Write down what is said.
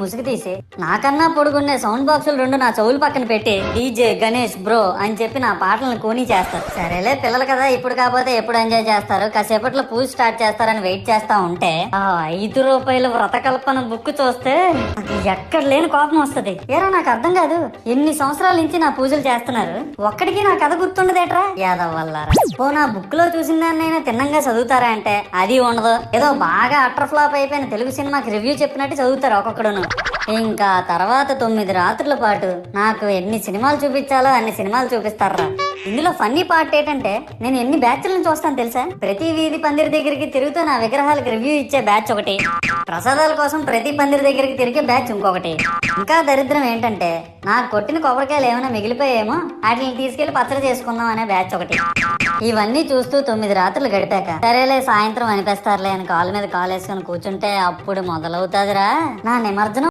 ముసుగు తీసి నాకన్నా పొడుగున్నే సౌండ్ బాక్సులు 2 నా చెవులు పక్కన పెట్టి డీజే గణేష్ బ్రో అని చెప్పి నా పాటలను కోని చేస్తారు. సరేలే పిల్లలు కదా, ఇప్పుడు కాకపోతే ఎప్పుడు ఎంజాయ్ చేస్తారు, కాసేపట్లో పూజ స్టార్ట్ చేస్తారని వెయిట్ చేస్తా ఉంటే ఆ ₹5 వ్రతకల్పన బుక్ చూస్తే నాకు ఎక్కడ లేని కోపం వస్తుంది. ఏరా నాకు అర్థం కాదు, ఎన్ని సంవత్సరాల నుంచి నా పూజలు చేస్తున్నారు, ఒక్కడికి నా కథ గుర్తుండదేట్రా యాదవ్ వల్లారా. ఓ నా బుక్ లో చూసిన దాన్నైనా తిన్నంగా చదువుతారా అంటే అది ఉండదు. ఏదో బాగా అటర్ ఫ్లాప్ అయిపోయిన తెలుగు సినిమాకి రివ్యూ చెప్పినట్టు చదువుతారు ఒక్కొక్కడును. ఇంకా తర్వాత 9 రాత్రుల పాటు నాకు ఎన్ని సినిమాలు చూపించాలో అన్ని సినిమాలు చూపిస్తారా. ఇందులో ఫన్నీ పార్ట్ ఏంటంటే నేను ఎన్ని బ్యాచ్లను చూస్తాను తెలుసా. ప్రతి వీధి పందిరి దగ్గరికి తిరుగుతూ నా విగ్రహాలకు రివ్యూ ఇచ్చే బ్యాచ్ ఒకటి, ప్రసాదాల కోసం ప్రతి పందిరి దగ్గరికి తిరిగే బ్యాచ్ ఇంకొకటి. ఇంకా దరిద్రం ఏంటంటే నాకు కొట్టిన కొబ్బరికాయలు ఏమైనా మిగిలిపోయేమో వాటిని తీసుకెళ్లి పచ్చడి చేసుకుందాం అనే బ్యాచ్ ఒకటి. ఇవన్నీ చూస్తూ 9 రాత్రులు గడిపాక సరేలే సాయంత్రం అనిపిస్తారులే అని కాలు మీద కాలు వేసుకొని కూర్చుంటే అప్పుడు మొదలవుతాదిరా నా నిమజ్జనం.